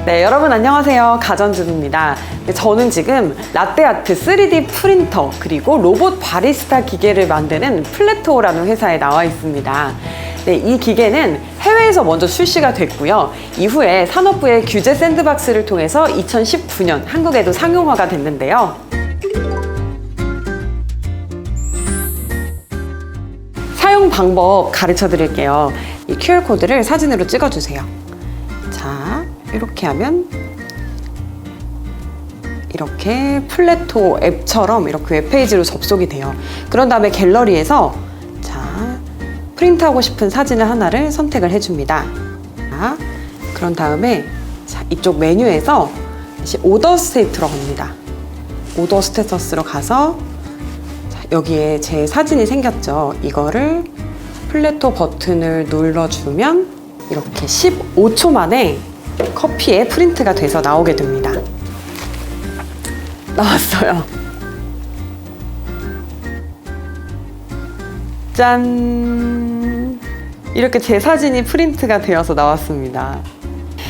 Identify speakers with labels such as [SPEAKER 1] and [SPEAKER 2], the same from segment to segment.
[SPEAKER 1] 네, 여러분 안녕하세요. 가전주부입니다. 저는 지금 라떼아트 3D 프린터 그리고 로봇 바리스타 기계를 만드는 플래토라는 회사에 나와 있습니다. 네, 이 기계는 해외에서 먼저 출시가 됐고요. 이후에 산업부의 규제 샌드박스를 통해서 2019년 한국에도 상용화가 됐는데요. 사용 방법 가르쳐 드릴게요. 이 QR코드를 사진으로 찍어주세요. 자, 이렇게 하면 이렇게 플래토 앱처럼 이렇게 웹페이지로 접속이 돼요. 그런 다음에 갤러리에서 자, 프린트하고 싶은 사진을 하나를 선택을 해줍니다. 자, 그런 다음에 자, 이쪽 메뉴에서 다시 오더 스테이트로 갑니다. 오더 스테이터스로 가서 자, 여기에 제 사진이 생겼죠. 이거를 플래토 버튼을 눌러주면 이렇게 15초 만에 커피에 프린트가 돼서 나오게 됩니다. 나왔어요. 짠! 이렇게 제 사진이 프린트가 되어서 나왔습니다.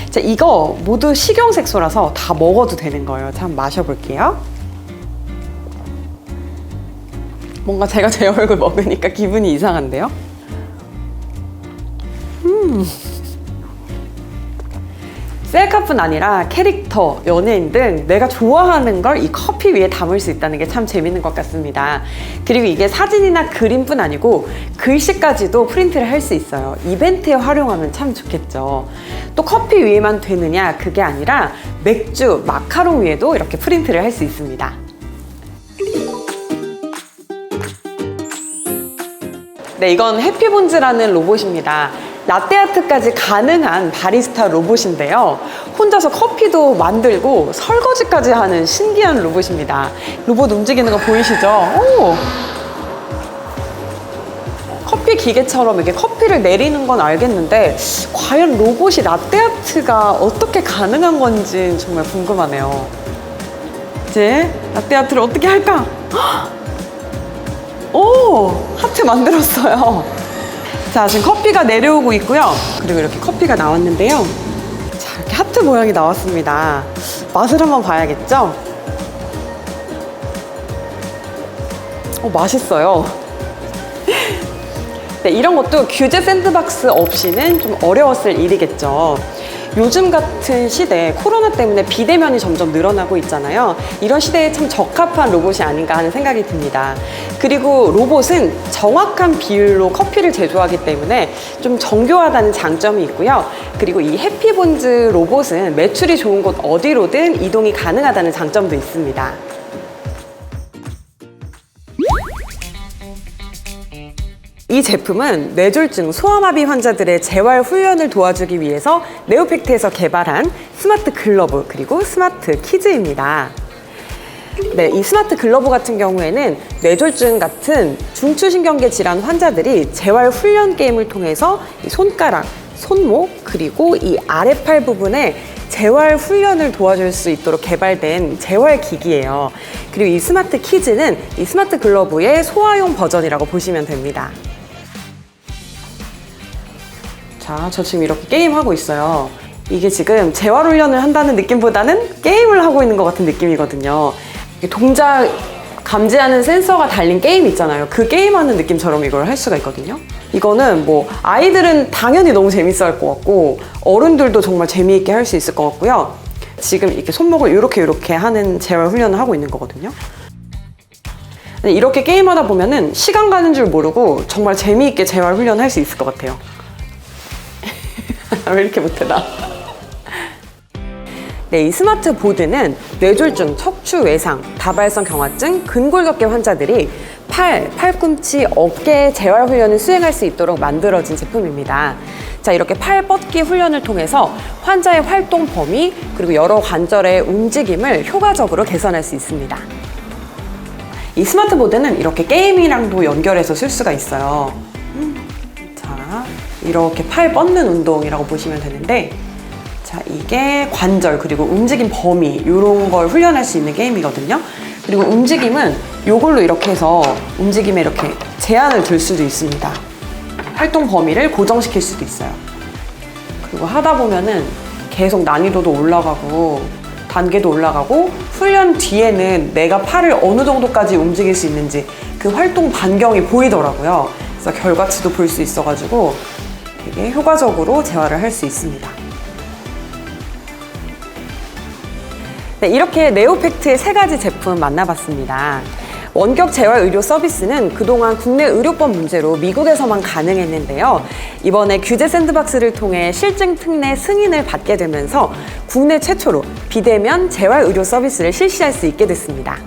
[SPEAKER 1] 자, 이거 모두 식용색소라서 다 먹어도 되는 거예요. 자, 한번 마셔볼게요. 뭔가 제가 제 얼굴 먹으니까 기분이 이상한데요? 셀카뿐 아니라 캐릭터, 연예인 등 내가 좋아하는 걸 이 커피 위에 담을 수 있다는 게 참 재밌는 것 같습니다. 그리고 이게 사진이나 그림뿐 아니고 글씨까지도 프린트를 할 수 있어요. 이벤트에 활용하면 참 좋겠죠. 또 커피 위에만 되느냐 그게 아니라 맥주, 마카롱 위에도 이렇게 프린트를 할 수 있습니다. 네, 이건 해피본즈라는 로봇입니다. 라떼아트까지 가능한 바리스타 로봇인데요. 혼자서 커피도 만들고 설거지까지 하는 신기한 로봇입니다. 로봇 움직이는 거 보이시죠? 오! 커피 기계처럼 이렇게 커피를 내리는 건 알겠는데 과연 로봇이 라떼아트가 어떻게 가능한 건지 정말 궁금하네요. 이제 라떼아트를 어떻게 할까? 오! 하트 만들었어요. 자, 지금 커피가 내려오고 있고요. 그리고 이렇게 커피가 나왔는데요. 자, 이렇게 하트 모양이 나왔습니다. 맛을 한번 봐야겠죠? 맛있어요. 네, 이런 것도 규제 샌드박스 없이는 좀 어려웠을 일이겠죠. 요즘 같은 시대에 코로나 때문에 비대면이 점점 늘어나고 있잖아요. 이런 시대에 참 적합한 로봇이 아닌가 하는 생각이 듭니다. 그리고 로봇은 정확한 비율로 커피를 제조하기 때문에 좀 정교하다는 장점이 있고요. 그리고 이 해피본즈 로봇은 매출이 좋은 곳 어디로든 이동이 가능하다는 장점도 있습니다. 이 제품은 뇌졸중, 소아마비 환자들의 재활 훈련을 도와주기 위해서 네오팩트에서 개발한 스마트 글러브 그리고 스마트 키즈입니다. 네, 이 스마트 글러브 같은 경우에는 뇌졸중 같은 중추신경계 질환 환자들이 재활 훈련 게임을 통해서 이 손가락, 손목 그리고 이 아래팔 부분에 재활 훈련을 도와줄 수 있도록 개발된 재활 기기예요. 그리고 이 스마트 키즈는 이 스마트 글러브의 소아용 버전이라고 보시면 됩니다. 자, 저 지금 이렇게 게임하고 있어요. 이게 지금 재활훈련을 한다는 느낌보다는 게임을 하고 있는 것 같은 느낌이거든요. 동작 감지하는 센서가 달린 게임 있잖아요. 그 게임하는 느낌처럼 이걸 할 수가 있거든요. 이거는 뭐 아이들은 당연히 너무 재밌어 할 것 같고 어른들도 정말 재미있게 할 수 있을 것 같고요. 지금 이렇게 손목을 이렇게 하는 재활훈련을 하고 있는 거거든요. 이렇게 게임하다 보면은 시간 가는 줄 모르고 정말 재미있게 재활훈련을 할 수 있을 것 같아요. 왜 이렇게 못해 나? 네, 이 스마트 보드는 뇌졸중, 척추 외상, 다발성 경화증, 근골격계 환자들이 팔, 팔꿈치, 어깨 재활 훈련을 수행할 수 있도록 만들어진 제품입니다. 자, 이렇게 팔 뻗기 훈련을 통해서 환자의 활동 범위 그리고 여러 관절의 움직임을 효과적으로 개선할 수 있습니다. 이 스마트 보드는 이렇게 게임이랑도 연결해서 쓸 수가 있어요. 자, 이렇게 팔 뻗는 운동이라고 보시면 되는데 자, 이게 관절 그리고 움직임 범위 이런 걸 훈련할 수 있는 게임이거든요. 그리고 움직임은 이걸로 이렇게 해서 움직임에 이렇게 제한을 둘 수도 있습니다. 활동 범위를 고정시킬 수도 있어요. 그리고 하다 보면은 계속 난이도도 올라가고 단계도 올라가고 훈련 뒤에는 내가 팔을 어느 정도까지 움직일 수 있는지 그 활동 반경이 보이더라고요. 그래서 결과치도 볼 수 있어가지고 되게 효과적으로 재활을 할 수 있습니다. 네, 이렇게 네오팩트의 3가지 제품 만나봤습니다. 원격 재활 의료 서비스는 그동안 국내 의료법 문제로 미국에서만 가능했는데요. 이번에 규제 샌드박스를 통해 실증 특례 승인을 받게 되면서 국내 최초로 비대면 재활 의료 서비스를 실시할 수 있게 됐습니다.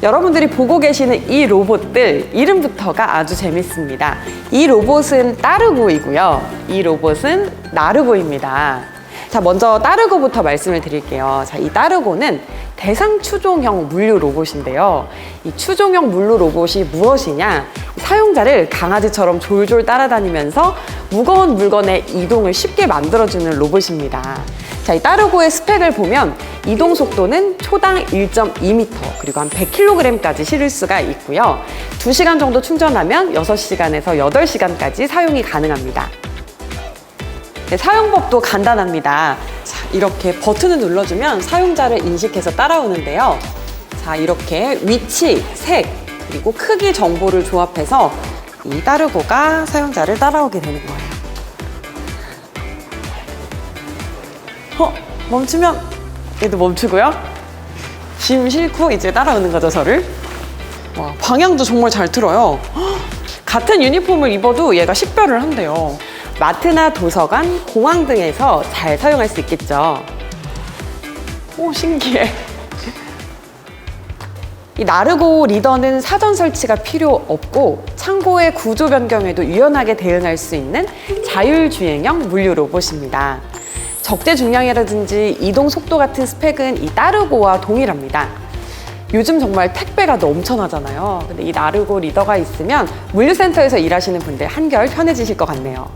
[SPEAKER 1] 여러분들이 보고 계시는 이 로봇들 이름부터가 아주 재밌습니다. 이 로봇은 따르고이고요. 이 로봇은 나르고입니다. 자, 먼저 따르고부터 말씀을 드릴게요. 자, 이 따르고는 대상 추종형 물류 로봇인데요. 이 추종형 물류 로봇이 무엇이냐? 사용자를 강아지처럼 졸졸 따라다니면서 무거운 물건의 이동을 쉽게 만들어주는 로봇입니다. 자, 이 따르고의 스펙을 보면 이동 속도는 초당 1.2m 그리고 한 100kg까지 실을 수가 있고요. 2시간 정도 충전하면 6시간에서 8시간까지 사용이 가능합니다. 네, 사용법도 간단합니다. 자, 이렇게 버튼을 눌러주면 사용자를 인식해서 따라오는데요. 자, 이렇게 위치, 색, 그리고 크기 정보를 조합해서 이 따르고가 사용자를 따라오게 되는 거예요. 멈추면 얘도 멈추고요. 짐 싣고 이제 따라오는 거죠, 저를. 와, 방향도 정말 잘 틀어요. 같은 유니폼을 입어도 얘가 식별을 한대요. 마트나 도서관, 공항 등에서 잘 사용할 수 있겠죠. 오, 신기해. 이 나르고 리더는 사전 설치가 필요 없고 창고의 구조 변경에도 유연하게 대응할 수 있는 자율주행형 물류 로봇입니다. 적재 중량이라든지 이동 속도 같은 스펙은 이 따르고와 동일합니다. 요즘 정말 택배가 넘쳐나잖아요. 근데 이 나르고 리더가 있으면 물류센터에서 일하시는 분들 한결 편해지실 것 같네요.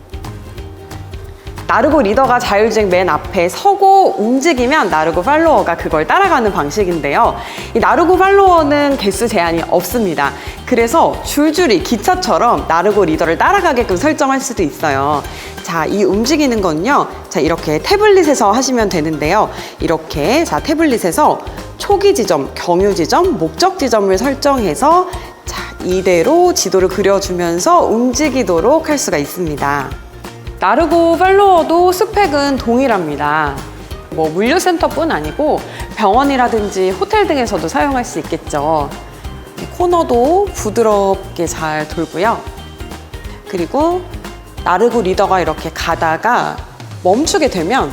[SPEAKER 1] 나르고 리더가 자율주행 맨 앞에 서고 움직이면 나르고 팔로워가 그걸 따라가는 방식인데요. 이 나르고 팔로워는 개수 제한이 없습니다. 그래서 줄줄이 기차처럼 나르고 리더를 따라가게끔 설정할 수도 있어요. 자, 이 움직이는 건요. 자, 이렇게 태블릿에서 하시면 되는데요. 이렇게 자, 태블릿에서 초기 지점, 경유 지점, 목적 지점을 설정해서 자, 이대로 지도를 그려주면서 움직이도록 할 수가 있습니다. 나르고 팔로워도 스펙은 동일합니다. 뭐 물류센터뿐 아니고 병원이라든지 호텔 등에서도 사용할 수 있겠죠. 코너도 부드럽게 잘 돌고요. 그리고 나르고 리더가 이렇게 가다가 멈추게 되면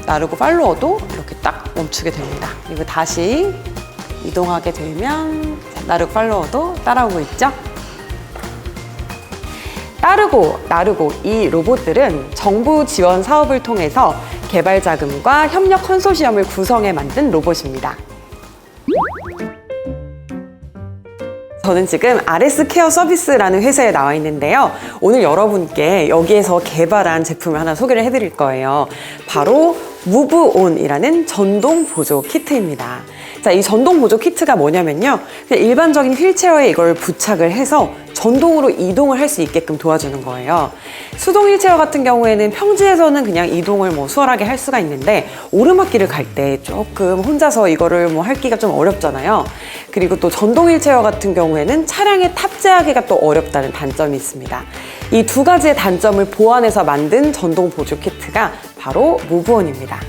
[SPEAKER 1] 나르고 팔로워도 이렇게 딱 멈추게 됩니다. 그리고 다시 이동하게 되면 나르고 팔로워도 따라오고 있죠. 따르고, 나르고 이 로봇들은 정부 지원 사업을 통해서 개발 자금과 협력 컨소시엄을 구성해 만든 로봇입니다. 저는 지금 RS 케어 서비스라는 회사에 나와 있는데요. 오늘 여러분께 여기에서 개발한 제품을 하나 소개를 해드릴 거예요. 바로 무브온이라는 전동 보조 키트입니다. 자, 이 전동 보조 키트가 뭐냐면요. 그냥 일반적인 휠체어에 이걸 부착을 해서 전동으로 이동을 할 수 있게끔 도와주는 거예요. 수동 휠체어 같은 경우에는 평지에서는 그냥 이동을 수월하게 할 수가 있는데 오르막길을 갈 때 조금 혼자서 이거를 하기가 좀 어렵잖아요. 그리고 또 전동 휠체어 같은 경우에는 차량에 탑재하기가 또 어렵다는 단점이 있습니다. 이 2가지의 단점을 보완해서 만든 전동 보조 키트가 바로 무브온입니다.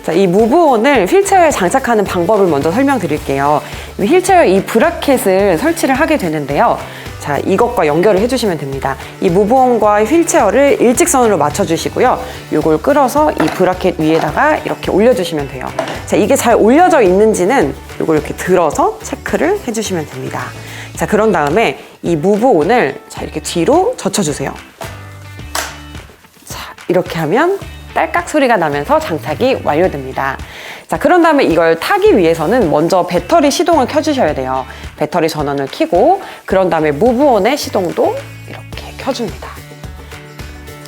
[SPEAKER 1] 자, 이 무브온을 휠체어에 장착하는 방법을 먼저 설명드릴게요. 휠체어 이 브라켓을 설치를 하게 되는데요. 자, 이것과 연결을 해주시면 됩니다. 이 무브온과 휠체어를 일직선으로 맞춰주시고요. 이걸 끌어서 이 브라켓 위에다가 이렇게 올려주시면 돼요. 자, 이게 잘 올려져 있는지는 이걸 이렇게 들어서 체크를 해주시면 됩니다. 자, 그런 다음에 이 무브온을 자, 이렇게 뒤로 젖혀주세요. 자, 이렇게 하면 딸깍 소리가 나면서 장착이 완료됩니다. 자, 그런 다음에 이걸 타기 위해서는 먼저 배터리 시동을 켜주셔야 돼요. 배터리 전원을 켜고 그런 다음에 무브온의 시동도 이렇게 켜줍니다.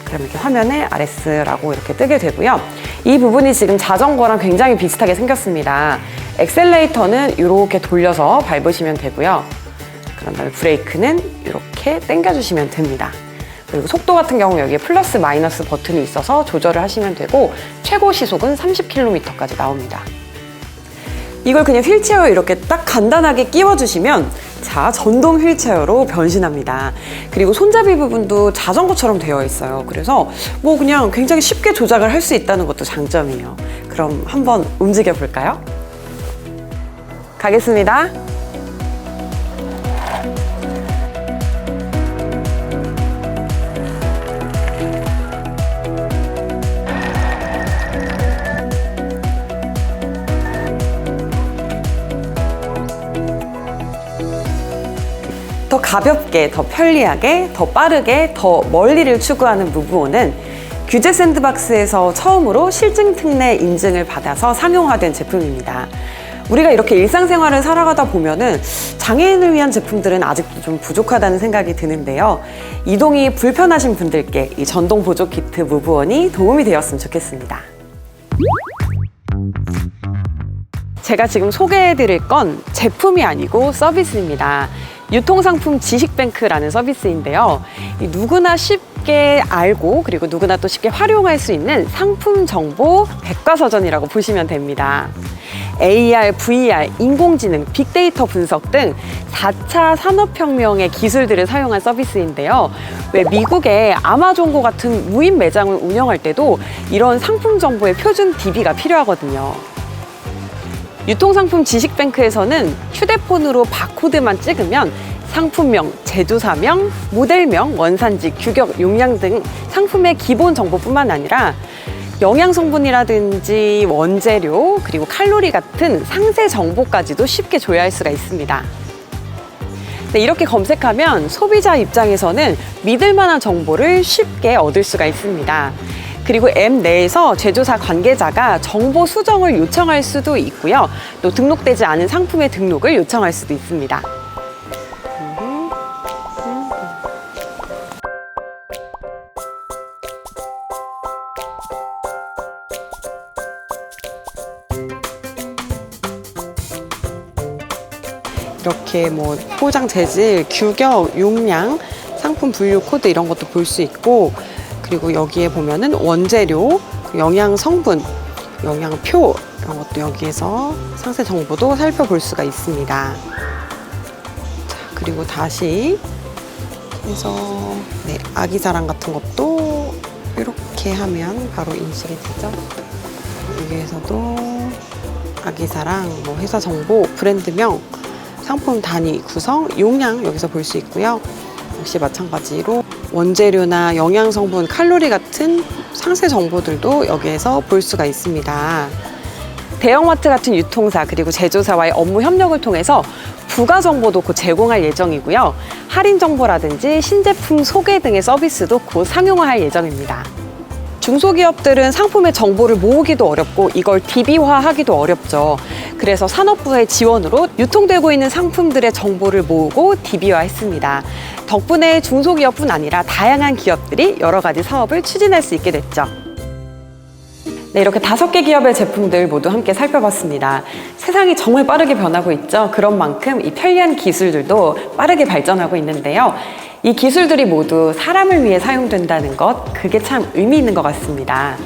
[SPEAKER 1] 그러면 이렇게 화면에 RS라고 이렇게 뜨게 되고요. 이 부분이 지금 자전거랑 굉장히 비슷하게 생겼습니다. 엑셀레이터는 이렇게 돌려서 밟으시면 되고요. 그런 다음에 브레이크는 이렇게 당겨주시면 됩니다. 그리고 속도 같은 경우 여기에 플러스 마이너스 버튼이 있어서 조절을 하시면 되고 최고 시속은 30km까지 나옵니다. 이걸 그냥 휠체어에 이렇게 딱 간단하게 끼워주시면 자, 전동 휠체어로 변신합니다. 그리고 손잡이 부분도 자전거처럼 되어 있어요. 그래서 뭐 그냥 굉장히 쉽게 조작을 할 수 있다는 것도 장점이에요. 그럼 한번 움직여 볼까요? 가겠습니다. 더 가볍게, 더 편리하게, 더 빠르게, 더 멀리를 추구하는 무브온은 규제 샌드박스에서 처음으로 실증 특례 인증을 받아서 상용화된 제품입니다. 우리가 이렇게 일상생활을 살아가다 보면은 장애인을 위한 제품들은 아직도 좀 부족하다는 생각이 드는데요. 이동이 불편하신 분들께 이 전동 보조 키트 무브온이 도움이 되었으면 좋겠습니다. 제가 지금 소개해드릴 건 제품이 아니고 서비스입니다. 유통상품 지식뱅크라는 서비스인데요. 누구나 쉽게 알고 그리고 누구나 또 쉽게 활용할 수 있는 상품 정보 백과사전이라고 보시면 됩니다. AR, VR, 인공지능, 빅데이터 분석 등 4차 산업혁명의 기술들을 사용한 서비스인데요. 왜 미국의 아마존고 같은 무인 매장을 운영할 때도 이런 상품 정보의 표준 DB가 필요하거든요. 유통상품 지식뱅크에서는 휴대폰으로 바코드만 찍으면 상품명, 제조사명, 모델명, 원산지, 규격, 용량 등 상품의 기본 정보뿐만 아니라 영양 성분이라든지 원재료, 그리고 칼로리 같은 상세 정보까지도 쉽게 조회할 수가 있습니다. 네, 이렇게 검색하면 소비자 입장에서는 믿을 만한 정보를 쉽게 얻을 수가 있습니다. 그리고 앱 내에서 제조사 관계자가 정보 수정을 요청할 수도 있고요. 또 등록되지 않은 상품의 등록을 요청할 수도 있습니다. 이렇게 뭐 포장 재질, 규격, 용량, 상품 분류 코드 이런 것도 볼 수 있고, 그리고 여기에 보면은 원재료, 영양 성분, 영양표 이런 것도 여기에서 상세 정보도 살펴볼 수가 있습니다. 자, 그리고 다시 해서 아기자랑 같은 것도 이렇게 하면 바로 인식이 되죠. 여기에서도 아기자랑, 뭐 회사 정보, 브랜드명, 상품 단위 구성, 용량 여기서 볼 수 있고요. 역시 마찬가지로 원재료나 영양 성분, 칼로리 같은 상세 정보들도 여기에서 볼 수가 있습니다. 대형마트 같은 유통사 그리고 제조사와의 업무 협력을 통해서 부가 정보도 곧 제공할 예정이고요. 할인 정보라든지 신제품 소개 등의 서비스도 곧 상용화할 예정입니다. 중소기업들은 상품의 정보를 모으기도 어렵고 이걸 DB화하기도 어렵죠. 그래서 산업부의 지원으로 유통되고 있는 상품들의 정보를 모으고 DB화했습니다. 덕분에 중소기업뿐 아니라 다양한 기업들이 여러 가지 사업을 추진할 수 있게 됐죠. 네, 이렇게 5개 기업의 제품들 모두 함께 살펴봤습니다. 세상이 정말 빠르게 변하고 있죠. 그런 만큼 이 편리한 기술들도 빠르게 발전하고 있는데요. 이 기술들이 모두 사람을 위해 사용된다는 것, 그게 참 의미 있는 것 같습니다.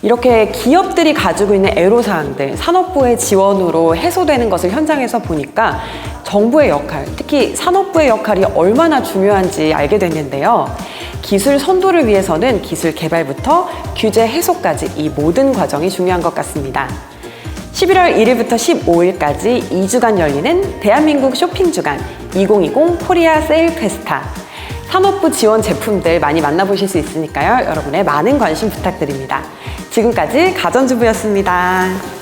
[SPEAKER 1] 이렇게 기업들이 가지고 있는 애로사항들, 산업부의 지원으로 해소되는 것을 현장에서 보니까 정부의 역할, 특히 산업부의 역할이 얼마나 중요한지 알게 됐는데요. 기술 선도를 위해서는 기술 개발부터 규제 해소까지 이 모든 과정이 중요한 것 같습니다. 11월 1일부터 15일까지 2주간 열리는 대한민국 쇼핑주간 2020 코리아 세일 페스타. 산업부 지원 제품들 많이 만나보실 수 있으니까요. 여러분의 많은 관심 부탁드립니다. 지금까지 가전주부였습니다.